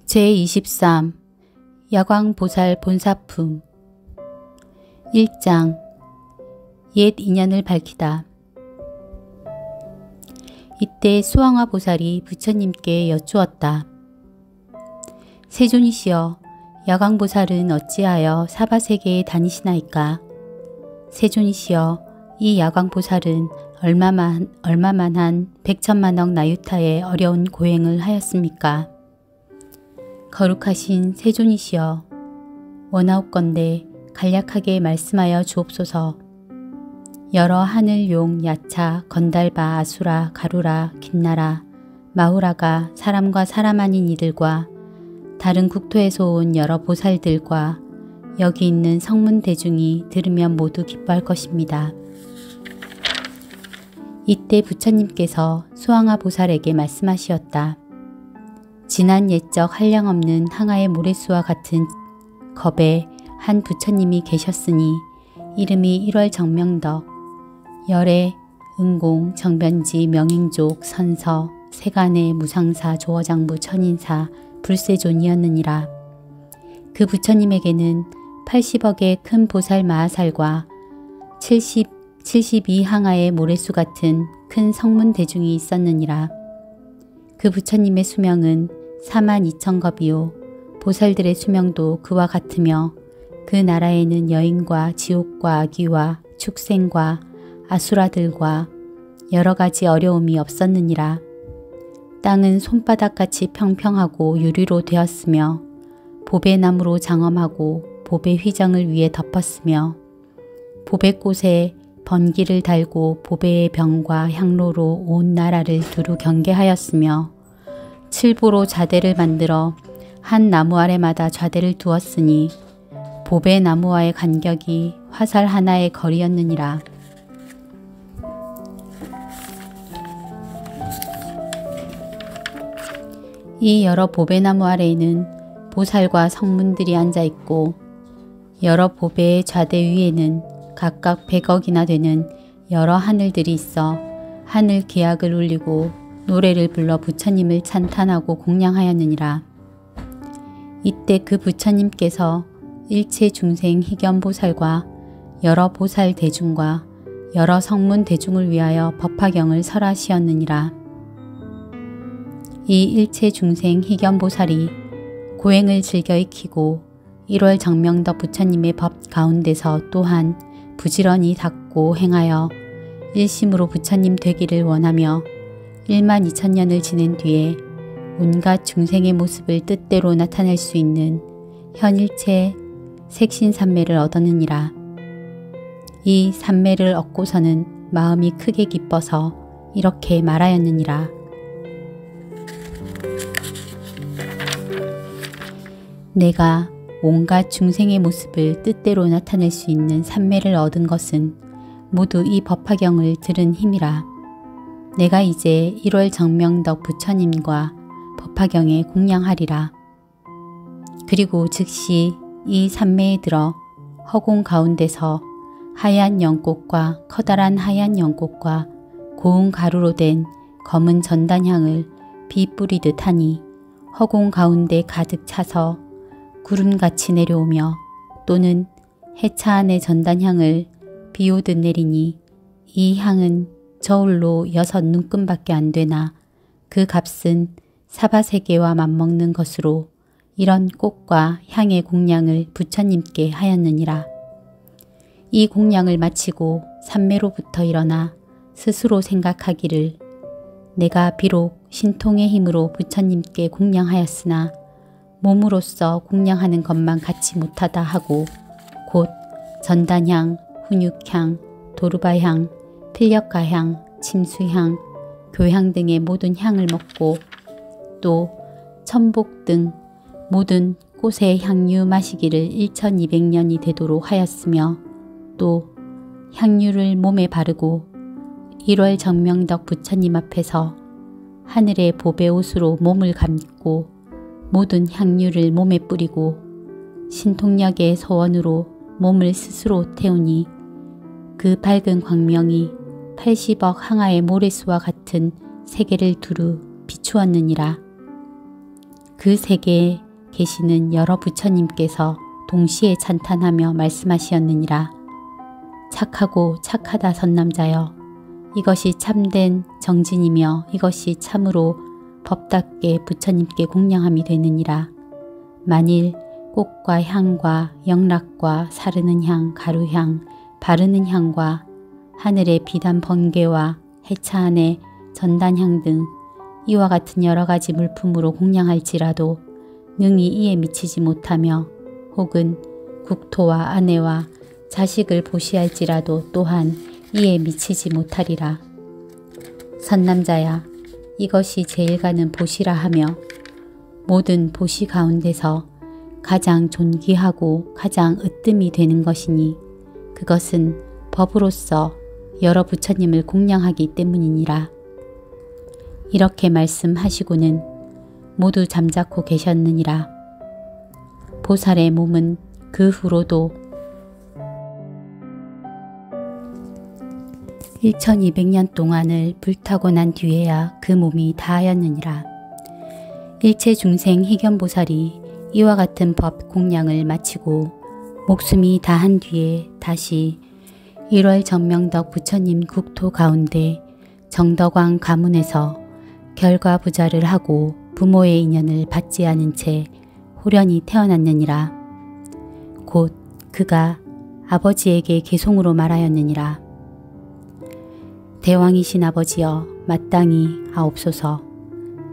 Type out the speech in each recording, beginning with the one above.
제23 야광보살 본사품 1장 옛 인연을 밝히다. 이때 수왕화 보살이 부처님께 여쭈었다. 세존이시여, 야광보살은 어찌하여 사바세계에 다니시나이까? 세존이시여, 이 야광보살은 얼마만한 백천만억 나유타의 어려운 고행을 하였습니까? 거룩하신 세존이시여, 원하옵건대 간략하게 말씀하여 주옵소서. 여러 하늘 용, 야차, 건달바, 아수라, 가루라, 긴나라, 마후라가 사람과 사람 아닌 이들과 다른 국토에서 온 여러 보살들과 여기 있는 성문 대중이 들으면 모두 기뻐할 것입니다. 이때 부처님께서 수왕화 보살에게 말씀하시었다. 지난 옛적 한량없는 항아의 모래수와 같은 겁에 한 부처님이 계셨으니 이름이 1월 정명덕, 열애, 은공, 정변지, 명인족, 선서, 세간의 무상사, 조어장부, 천인사, 불세존이었느니라. 그 부처님에게는 80억의 큰 보살 마하살과 72항아의 모래수 같은 큰 성문 대중이 있었느니라. 그 부처님의 수명은 42,000겁이요 보살들의 수명도 그와 같으며 그 나라에는 여인과 지옥과 아귀와 축생과 아수라들과 여러가지 어려움이 없었느니라. 땅은 손바닥같이 평평하고 유리로 되었으며 보배나무로 장엄하고 보배 휘정을 위에 덮었으며 보배꽃에 번기를 달고 보배의 병과 향로로 온 나라를 두루 경계하였으며 칠보로 좌대를 만들어 한 나무 아래마다 좌대를 두었으니 보배 나무와의 간격이 화살 하나의 거리였느니라. 이 여러 보배나무 아래에는 보살과 성문들이 앉아있고 여러 보배의 좌대 위에는 각각 100억이나 되는 여러 하늘들이 있어 하늘 계약을 울리고 노래를 불러 부처님을 찬탄하고 공양하였느니라. 이때 그 부처님께서 일체 중생 희견보살과 여러 보살 대중과 여러 성문 대중을 위하여 법화경을 설하시었느니라. 이 일체 중생 희견보살이 고행을 즐겨 익히고 1월 정명덕 부처님의 법 가운데서 또한 부지런히 닦고 행하여 일심으로 부처님 되기를 원하며 12,000년을 지낸 뒤에 온갖 중생의 모습을 뜻대로 나타낼 수 있는 현일체 색신삼매를 얻었느니라. 이 삼매를 얻고서는 마음이 크게 기뻐서 이렇게 말하였느니라. 내가 온갖 중생의 모습을 뜻대로 나타낼 수 있는 삼매를 얻은 것은 모두 이 법화경을 들은 힘이라. 내가 이제 1월 정명덕 부처님과 법화경에 공양하리라. 그리고 즉시 이 삼매에 들어 허공 가운데서 하얀 연꽃과 커다란 하얀 연꽃과 고운 가루로 된 검은 전단향을 비 뿌리듯 하니 허공 가운데 가득 차서 구름같이 내려오며 또는 해차 안의 전단향을 비오듯 내리니 이 향은 저울로 6 눈금밖에 안 되나 그 값은 사바세계와 맞먹는 것으로 이런 꽃과 향의 공양을 부처님께 하였느니라. 이 공양을 마치고 삼매로부터 일어나 스스로 생각하기를 내가 비록 신통의 힘으로 부처님께 공양하였으나 몸으로서 공양하는 것만 갖지 못하다 하고 곧 전단향, 훈육향, 도르바향, 필력가향, 침수향, 교향 등의 모든 향을 먹고 또 천복 등 모든 꽃의 향유 마시기를 1200년이 되도록 하였으며 또 향유를 몸에 바르고 1월 정명덕 부처님 앞에서 하늘의 보배옷으로 몸을 감고 모든 향유를 몸에 뿌리고 신통력의 소원으로 몸을 스스로 태우니 그 밝은 광명이 80억 항아의 모래수와 같은 세계를 두루 비추었느니라. 그 세계에 계시는 여러 부처님께서 동시에 찬탄하며 말씀하시었느니라. 착하고 착하다 선남자여, 이것이 참된 정진이며 이것이 참으로 법답게 부처님께 공양함이 되느니라. 만일 꽃과 향과 영락과 사르는 향, 가루향, 바르는 향과 하늘의 비단 번개와 해차 안의 전단향 등 이와 같은 여러 가지 물품으로 공양할지라도 능히 이에 미치지 못하며 혹은 국토와 아내와 자식을 보시할지라도 또한 이에 미치지 못하리라. 선남자야, 이것이 제일 가는 보시라 하며 모든 보시 가운데서 가장 존귀하고 가장 으뜸이 되는 것이니 그것은 법으로서 여러 부처님을 공양하기 때문이니라. 이렇게 말씀하시고는 모두 잠자코 계셨느니라. 보살의 몸은 그 후로도 1200년 동안을 불타고 난 뒤에야 그 몸이 다하였느니라. 일체 중생 희견보살이 이와 같은 법 공양을 마치고 목숨이 다한 뒤에 다시 1월 전명덕 부처님 국토 가운데 정덕왕 가문에서 결과부자를 하고 부모의 인연을 받지 않은 채 호련히 태어났느니라. 곧 그가 아버지에게 계송으로 말하였느니라. 대왕이신 아버지여, 마땅히 하옵소서.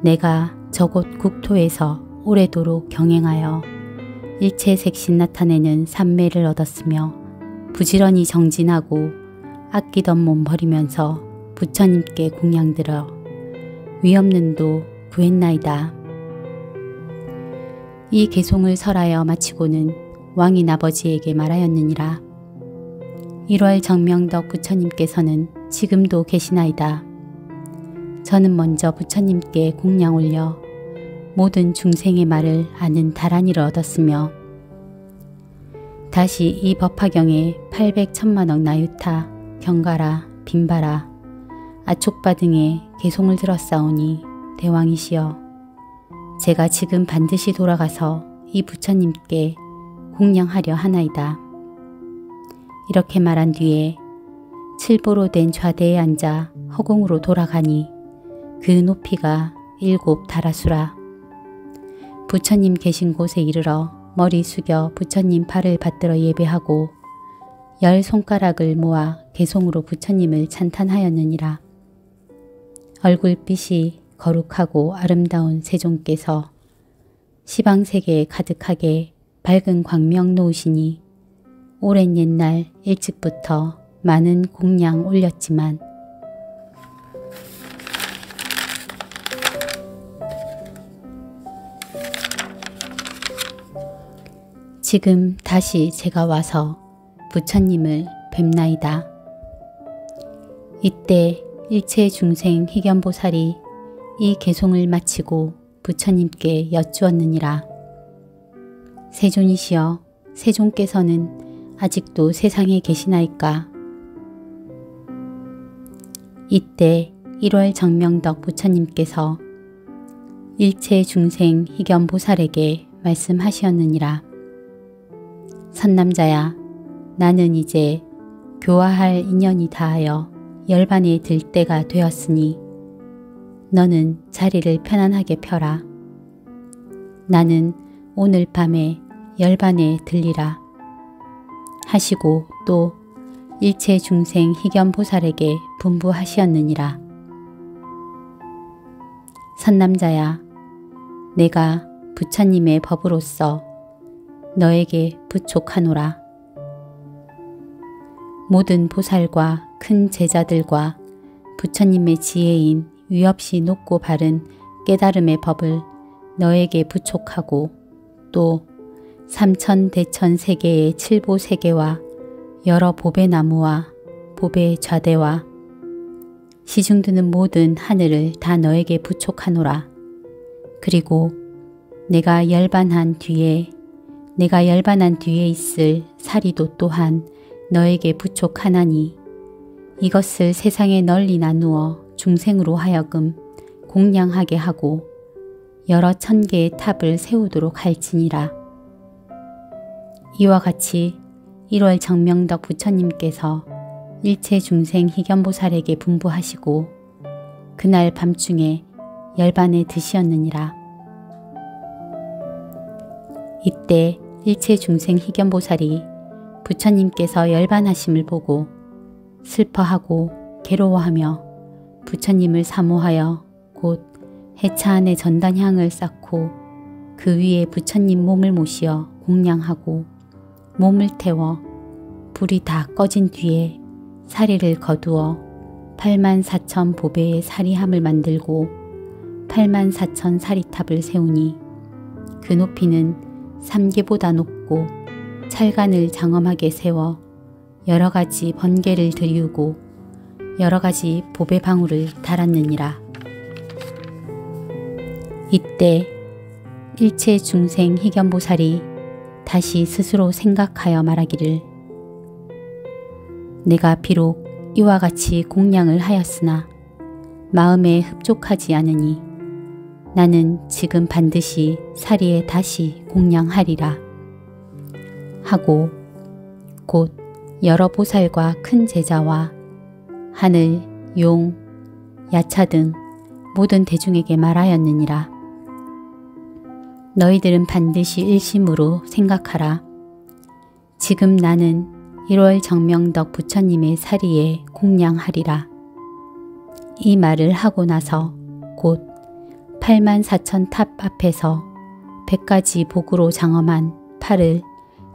내가 저곳 국토에서 오래도록 경행하여 일체 색신 나타내는 삼매를 얻었으며 부지런히 정진하고 아끼던 몸 버리면서 부처님께 공양들어 위없는 도 구했나이다. 이 계송을 설하여 마치고는 왕인 아버지에게 말하였느니라. 1월 정명덕 부처님께서는 지금도 계시나이다. 저는 먼저 부처님께 공양 올려 모든 중생의 말을 아는 다란이를 얻었으며 다시 이 법화경에 800천만억 나유타, 경가라, 빈바라, 아촉바 등의 계송을 들었사오니 대왕이시여, 제가 지금 반드시 돌아가서 이 부처님께 공양하려 하나이다. 이렇게 말한 뒤에 칠보로 된 좌대에 앉아 허공으로 돌아가니 그 높이가 7 다라수라. 부처님 계신 곳에 이르러 머리 숙여 부처님 발을 받들어 예배하고 10손가락을 모아 개송으로 부처님을 찬탄하였느니라. 얼굴빛이 거룩하고 아름다운 세존께서 시방세계에 가득하게 밝은 광명 놓으시니 오랜 옛날 일찍부터 많은 공양 올렸지만 지금 다시 제가 와서 부처님을 뵙나이다. 이때 일체 중생 희견보살이 이 계송을 마치고 부처님께 여쭈었느니라. 세존이시여, 세존께서는 아직도 세상에 계시나이까? 이때 1월 정명덕 부처님께서 일체 중생 희견보살에게 말씀하시었느니라. 선남자야, 나는 이제 교화할 인연이 다하여 열반에 들 때가 되었으니 너는 자리를 편안하게 펴라. 나는 오늘 밤에 열반에 들리라 하시고 또 일체 중생 희견보살에게 분부하시었느니라. 선남자야, 내가 부처님의 법으로서 너에게 부촉하노라. 모든 보살과 큰 제자들과 부처님의 지혜인 위없이 높고 바른 깨달음의 법을 너에게 부촉하고 또 삼천대천 세계의 칠보 세계와 여러 보배 나무와 보배 좌대와 시중드는 모든 하늘을 다 너에게 부촉하노라. 그리고 내가 열반한 뒤에 있을 사리도 또한 너에게 부촉하나니 이것을 세상에 널리 나누어 중생으로 하여금 공양하게 하고 여러 천 개의 탑을 세우도록 할지니라. 이와 같이 1월 정명덕 부처님께서 일체 중생 희견보살에게 분부하시고 그날 밤중에 열반에 드시었느니라. 이때 일체 중생 희견보살이 부처님께서 열반하심을 보고 슬퍼하고 괴로워하며 부처님을 사모하여 곧 해차 안에 전단향을 쌓고 그 위에 부처님 몸을 모시어 공양하고 몸을 태워 불이 다 꺼진 뒤에 사리를 거두어 84,000 보배의 사리함을 만들고 84,000 사리탑을 세우니 그 높이는 삼계보다 높고 찰간을 장엄하게 세워 여러가지 번개를 들이우고 여러가지 보배방울을 달았느니라. 이때 일체 중생 희견보살이 다시 스스로 생각하여 말하기를 내가 비록 이와 같이 공양을 하였으나 마음에 흡족하지 않으니 나는 지금 반드시 사리에 다시 공양하리라 하고 곧 여러 보살과 큰 제자와 하늘, 용, 야차 등 모든 대중에게 말하였느니라. 너희들은 반드시 일심으로 생각하라. 지금 나는 1월 정명덕 부처님의 사리에 공양하리라. 이 말을 하고 나서 곧 84,000 탑 앞에서 100가지 복으로 장엄한 팔을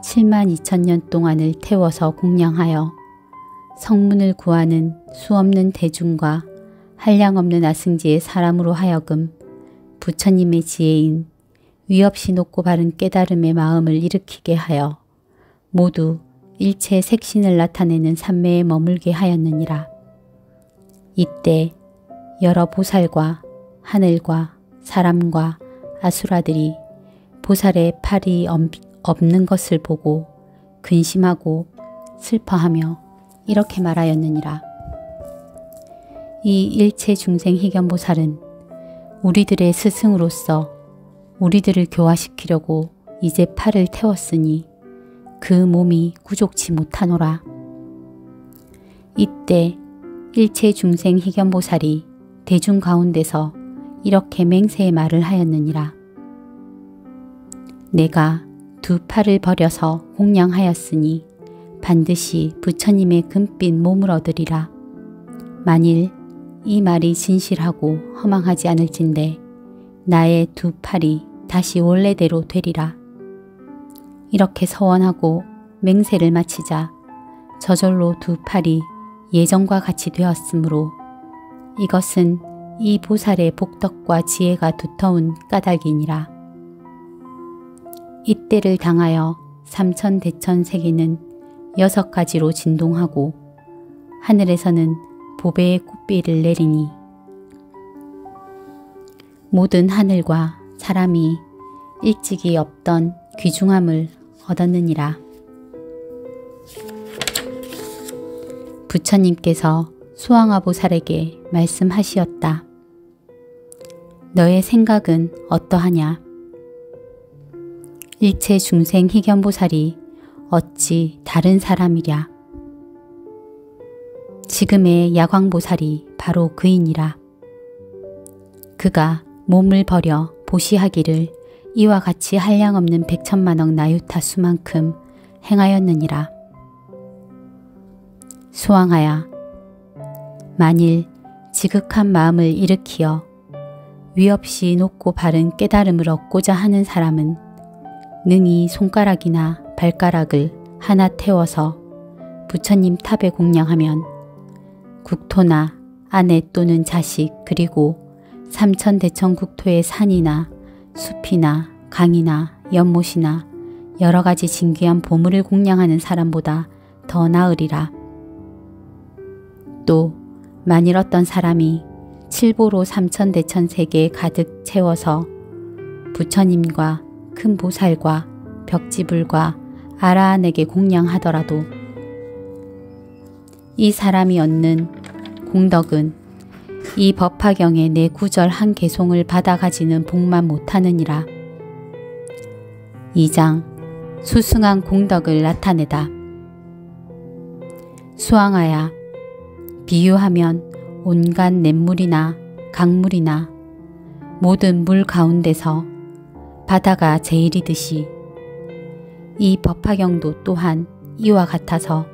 72,000년 동안을 태워서 공양하여 성문을 구하는 수없는 대중과 한량없는 아승지의 사람으로 하여금 부처님의 지혜인 위없이 높고 바른 깨달음의 마음을 일으키게 하여 모두 일체 색신을 나타내는 삼매에 머물게 하였느니라. 이때 여러 보살과 하늘과 사람과 아수라들이 보살의 팔이 없는 것을 보고 근심하고 슬퍼하며 이렇게 말하였느니라. 이 일체 중생 희견보살은 우리들의 스승으로서 우리들을 교화시키려고 이제 팔을 태웠으니 그 몸이 구족치 못하노라. 이때 일체 중생 희견보살이 대중 가운데서 이렇게 맹세의 말을 하였느니라. 내가 두 팔을 버려서 공양하였으니 반드시 부처님의 금빛 몸을 얻으리라. 만일 이 말이 진실하고 허망하지 않을진대 나의 두 팔이 다시 원래대로 되리라. 이렇게 서원하고 맹세를 마치자 저절로 두 팔이 예전과 같이 되었으므로 이것은 이 보살의 복덕과 지혜가 두터운 까닭이니라. 이때를 당하여 삼천대천 세계는 6가지로 진동하고 하늘에서는 보배의 꽃비를 내리니 모든 하늘과 사람이 일찍이 없던 귀중함을 얻었느니라. 부처님께서 수왕아보살에게 말씀하시었다. 너의 생각은 어떠하냐? 일체 중생 희견보살이 어찌 다른 사람이랴? 지금의 야광보살이 바로 그이니라. 그가 몸을 버려 보시하기를 이와 같이 한량없는 100천만억 나유타 수만큼 행하였느니라. 수왕하야, 만일 지극한 마음을 일으키어 위없이 높고 바른 깨달음을 얻고자 하는 사람은 능히 손가락이나 발가락을 하나 태워서 부처님 탑에 공양하면 국토나 아내 또는 자식 그리고 삼천대천 국토의 산이나 숲이나 강이나 연못이나 여러가지 진귀한 보물을 공양하는 사람보다 더 나으리라. 또 만일 어떤 사람이 칠보로 삼천대천 세계에 가득 채워서 부처님과 큰 보살과 벽지불과 아라한에게 공양하더라도 이 사람이 얻는 공덕은 이 법화경에 내 구절 한 개송을 받아가지는 복만 못하느니라. 2장 수승한 공덕을 나타내다. 수왕아야, 비유하면 온갖 냇물이나 강물이나 모든 물 가운데서 바다가 제일이듯이 이 법화경도 또한 이와 같아서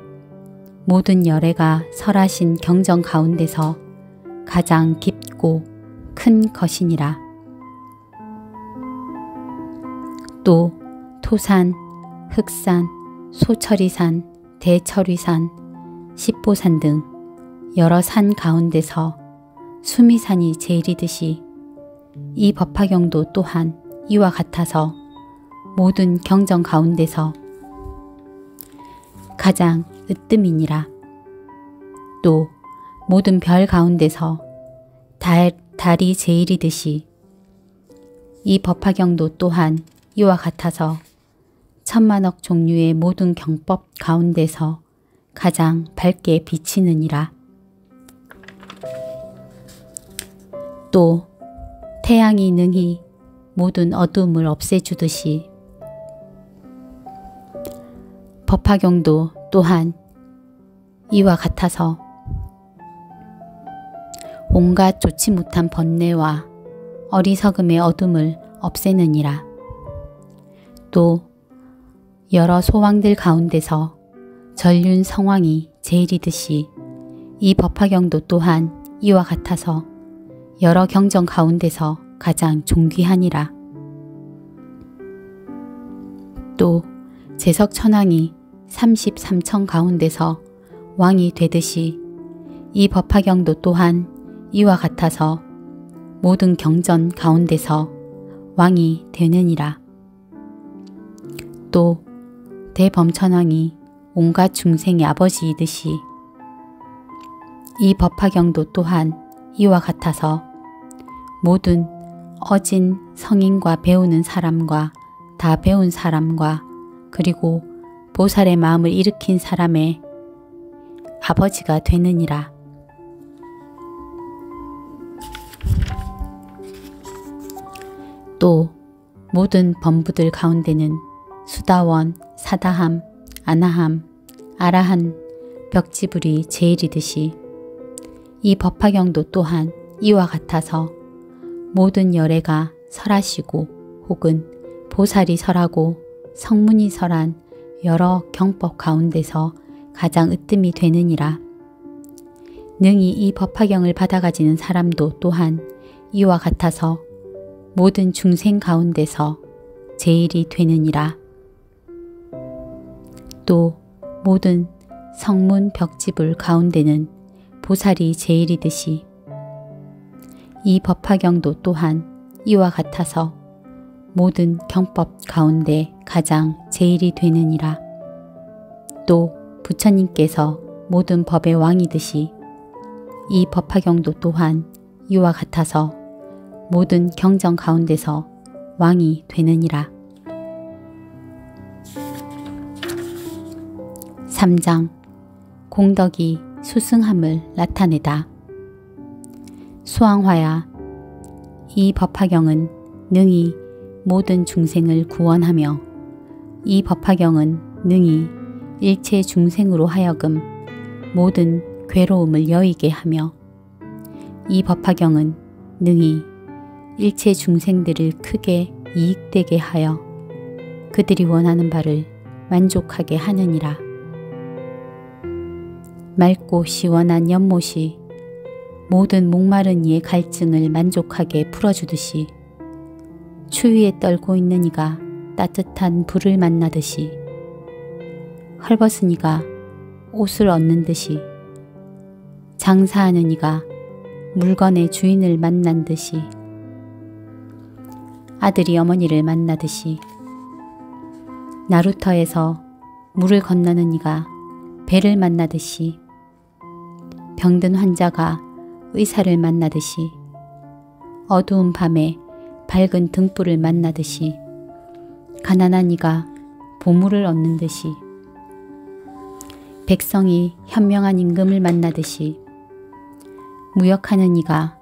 모든 열애가 설하신 경전 가운데서 가장 깊고 큰 것이니라. 또 토산, 흑산, 소철이산, 대철위산, 십보산 등 여러 산 가운데서 수미산이 제일이듯이 이 법화경도 또한 이와 같아서 모든 경전 가운데서 가장 으뜸이니라. 또 모든 별 가운데서 달이 제일이듯이 이 법화경도 또한 이와 같아서 천만억 종류의 모든 경법 가운데서 가장 밝게 비치느니라. 또 태양이 능히 모든 어둠을 없애주듯이 법화경도 또한 이와 같아서 온갖 좋지 못한 번뇌와 어리석음의 어둠을 없애느니라. 또 여러 소왕들 가운데서 전륜 성왕이 제일이듯이 이 법화경도 또한 이와 같아서 여러 경전 가운데서 가장 존귀하니라. 또 제석천왕이 33천 가운데서 왕이 되듯이 이 법화경도 또한 이와 같아서 모든 경전 가운데서 왕이 되느니라. 또 대범천왕이 온갖 중생의 아버지이듯이 이 법화경도 또한 이와 같아서 모든 어진 성인과 배우는 사람과 다 배운 사람과 그리고 보살의 마음을 일으킨 사람의 아버지가 되느니라. 또 모든 범부들 가운데는 수다원, 사다함, 아나함, 아라한, 벽지불이 제일이듯이 이 법화경도 또한 이와 같아서 모든 열애가 설하시고 혹은 보살이 설하고 성문이 설한 여러 경법 가운데서 가장 으뜸이 되느니라. 능히 이 법화경을 받아가지는 사람도 또한 이와 같아서 모든 중생 가운데서 제일이 되느니라. 또 모든 성문 벽지불 가운데는 보살이 제일이듯이 이 법화경도 또한 이와 같아서 모든 경법 가운데 가장 제일이 되느니라. 또 부처님께서 모든 법의 왕이듯이 이 법화경도 또한 이와 같아서 모든 경전 가운데서 왕이 되느니라. 3장 공덕이 수승함을 나타내다. 수왕화야, 이 법화경은 능히 모든 중생을 구원하며 이 법화경은 능히 일체 중생으로 하여금 모든 괴로움을 여의게 하며 이 법화경은 능히 일체 중생들을 크게 이익되게 하여 그들이 원하는 바를 만족하게 하느니라. 맑고 시원한 연못이 모든 목마른 이의 갈증을 만족하게 풀어주듯이 추위에 떨고 있는 이가 따뜻한 불을 만나듯이 헐벗은 이가 옷을 얻는 듯이 장사하는 이가 물건의 주인을 만난 듯이 아들이 어머니를 만나듯이 나루터에서 물을 건너는 이가 배를 만나듯이 병든 환자가 의사를 만나듯이 어두운 밤에 밝은 등불을 만나듯이 가난한 이가 보물을 얻는 듯이 백성이 현명한 임금을 만나듯이 무역하는 이가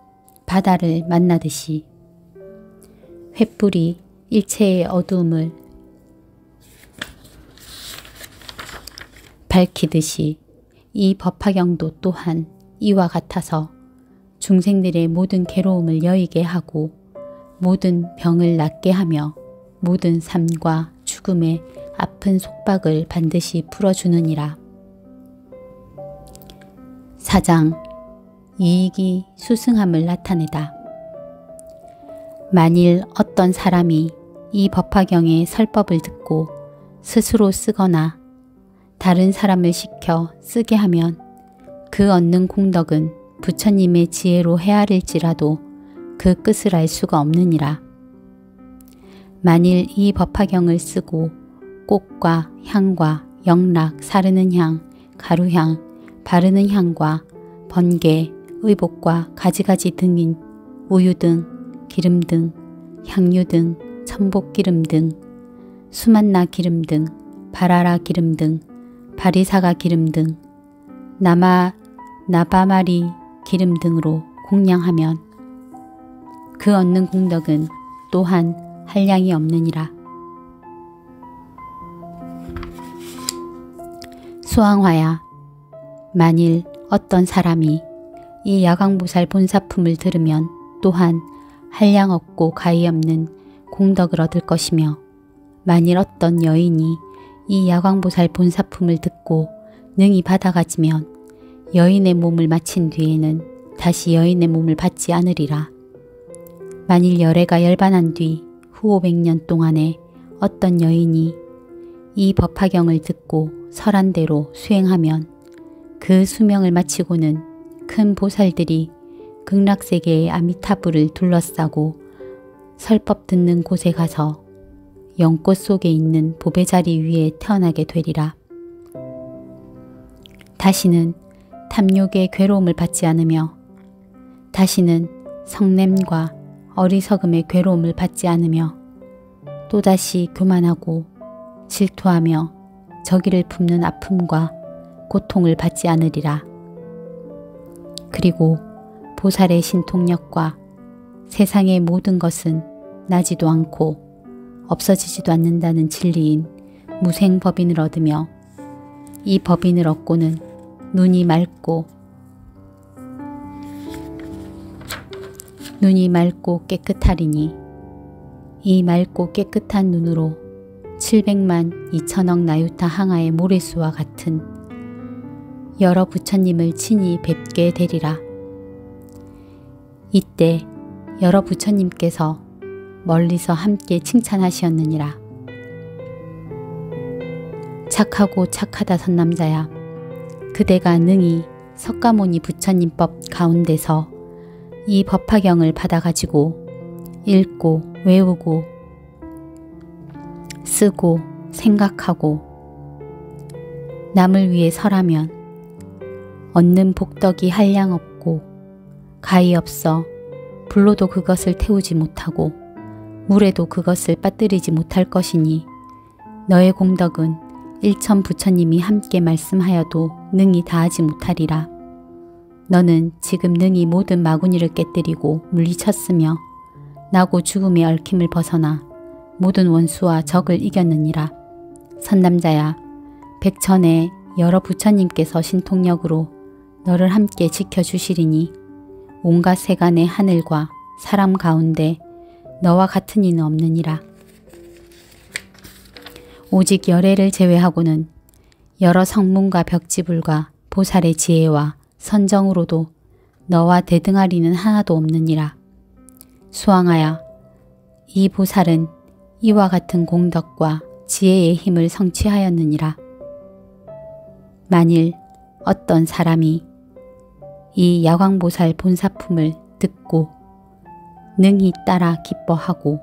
바다를 만나듯이 횃불이 일체의 어두움을 밝히듯이 이 법화경도 또한 이와 같아서 중생들의 모든 괴로움을 여의게 하고 모든 병을 낫게 하며 모든 삶과 죽음의 아픈 속박을 반드시 풀어주느니라. 4장 이익이 수승함을 나타내다. 만일 어떤 사람이 이 법화경의 설법을 듣고 스스로 쓰거나 다른 사람을 시켜 쓰게 하면 그 얻는 공덕은 부처님의 지혜로 헤아릴지라도 그 끝을 알 수가 없느니라. 만일 이 법화경을 쓰고 꽃과 향과 영락, 사르는 향, 가루향, 바르는 향과 번개, 의복과 가지가지 등인 우유 등, 기름 등, 향유 등, 천복기름 등, 수만나 기름 등, 바라라 기름 등, 바리사가 기름 등, 나바마리 기름 등으로 공양하면 그 얻는 공덕은 또한 한량이 없느니라. 수왕화야, 만일 어떤 사람이 이 야광보살 본사품을 들으면 또한 한량 없고 가히 없는 공덕을 얻을 것이며 만일 어떤 여인이 이 야광보살 본사품을 듣고 능히 받아가지면 여인의 몸을 마친 뒤에는 다시 여인의 몸을 받지 않으리라. 만일 열애가 열반한 뒤 후 500년 동안에 어떤 여인이 이 법화경을 듣고 설한대로 수행하면 그 수명을 마치고는 큰 보살들이 극락세계의 아미타불을 둘러싸고 설법 듣는 곳에 가서 연꽃 속에 있는 보배 자리 위에 태어나게 되리라. 다시는 탐욕의 괴로움을 받지 않으며 다시는 성냄과 어리석음의 괴로움을 받지 않으며 또다시 교만하고 질투하며 저기를 품는 아픔과 고통을 받지 않으리라. 그리고 보살의 신통력과 세상의 모든 것은 나지도 않고 없어지지도 않는다는 진리인 무생법인을 얻으며 이 법인을 얻고는 눈이 맑고 깨끗하리니 이 맑고 깨끗한 눈으로 700만 2천억 나유타 항아의 모래수와 같은 여러 부처님을 친히 뵙게 되리라. 이때 여러 부처님께서 멀리서 함께 칭찬하시었느니라. 착하고 착하다 선남자야, 그대가 능히 석가모니 부처님법 가운데서 이 법화경을 받아가지고 읽고 외우고 쓰고 생각하고 남을 위해 설하면 얻는 복덕이 한량 없고 가히 없어 불로도 그것을 태우지 못하고 물에도 그것을 빠뜨리지 못할 것이니 너의 공덕은 일천 부처님이 함께 말씀하여도 능히 다하지 못하리라. 너는 지금 능히 모든 마구니를 깨뜨리고 물리쳤으며 나고 죽음의 얽힘을 벗어나 모든 원수와 적을 이겼느니라. 선남자야, 백천의 여러 부처님께서 신통력으로 너를 함께 지켜주시리니 온갖 세간의 하늘과 사람 가운데 너와 같은 이는 없느니라. 오직 열애를 제외하고는 여러 성문과 벽지불과 보살의 지혜와 선정으로도 너와 대등하리는 하나도 없느니라. 수왕하야, 이 보살은 이와 같은 공덕과 지혜의 힘을 성취하였느니라. 만일 어떤 사람이 이 야광보살 본사품을 듣고 능히 따라 기뻐하고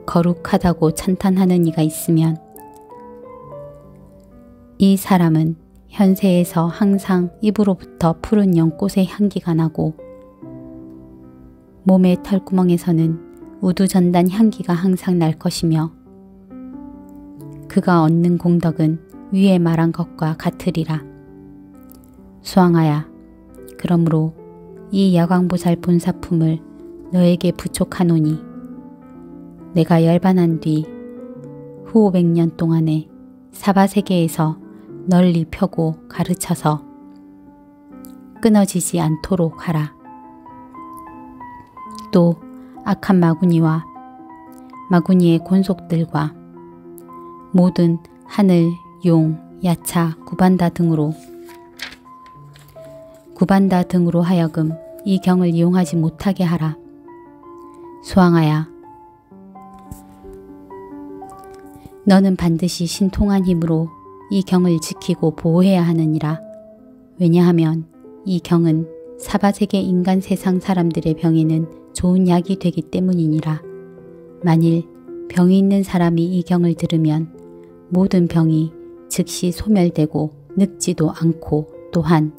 거룩하다고 찬탄하는 이가 있으면 이 사람은 현세에서 항상 입으로부터 푸른 연꽃의 향기가 나고 몸의 털구멍에서는 우두전단 향기가 항상 날 것이며 그가 얻는 공덕은 위에 말한 것과 같으리라. 수왕하야, 그러므로 이 야광보살 본사품을 너에게 부촉하노니 내가 열반한 뒤 후 500년 동안에 사바세계에서 널리 펴고 가르쳐서 끊어지지 않도록 하라. 또 악한 마구니와 마구니의 권속들과 모든 하늘, 용, 야차, 구반다 등으로 하여금 이 경을 이용하지 못하게 하라. 수왕아야, 너는 반드시 신통한 힘으로 이 경을 지키고 보호해야 하느니라. 왜냐하면 이 경은 사바세계 인간 세상 사람들의 병에는 좋은 약이 되기 때문이니라. 만일 병이 있는 사람이 이 경을 들으면 모든 병이 즉시 소멸되고 늙지도 않고 또한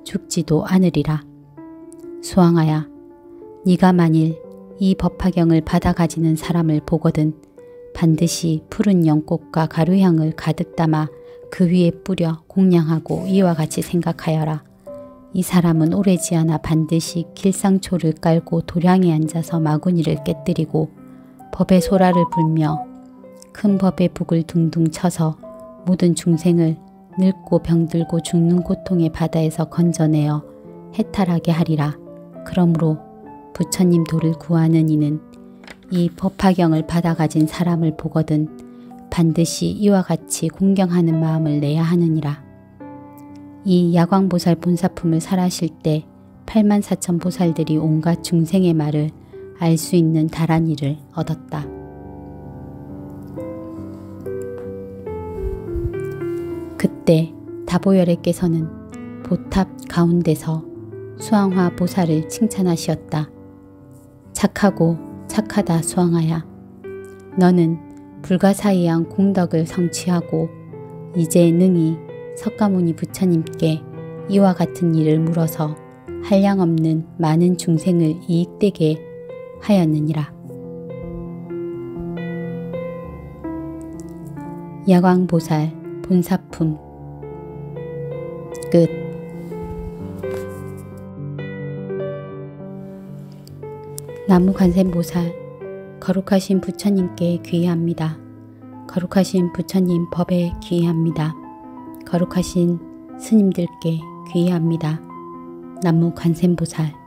죽지도 않으리라. 수왕아야, 네가 만일 이 법화경을 받아 가지는 사람을 보거든 반드시 푸른 연꽃과 가루향을 가득 담아 그 위에 뿌려 공양하고 이와 같이 생각하여라. 이 사람은 오래지 않아 반드시 길상초를 깔고 도량에 앉아서 마구니를 깨뜨리고 법의 소라를 불며 큰 법의 북을 둥둥 쳐서 모든 중생을 늙고 병들고 죽는 고통의 바다에서 건져내어 해탈하게 하리라. 그러므로 부처님 도를 구하는 이는 이 법화경을 받아 가진 사람을 보거든 반드시 이와 같이 공경하는 마음을 내야 하느니라. 이 야광보살 본사품을 설하실 때 84,000 보살들이 온갖 중생의 말을 알 수 있는 다란이를 얻었다. 그때 다보열애께서는 보탑 가운데서 수왕화 보살을 칭찬하시었다. 착하고 착하다 수왕아야. 너는 불가사의한 공덕을 성취하고 이제 능히 석가모니 부처님께 이와 같은 일을 물어서 한량없는 많은 중생을 이익되게 하였느니라. 야광보살 본사품 끝. 나무관세음보살, 거룩하신 부처님께 귀의합니다. 거룩하신 부처님 법에 귀의합니다. 거룩하신 스님들께 귀의합니다. 나무관세음보살.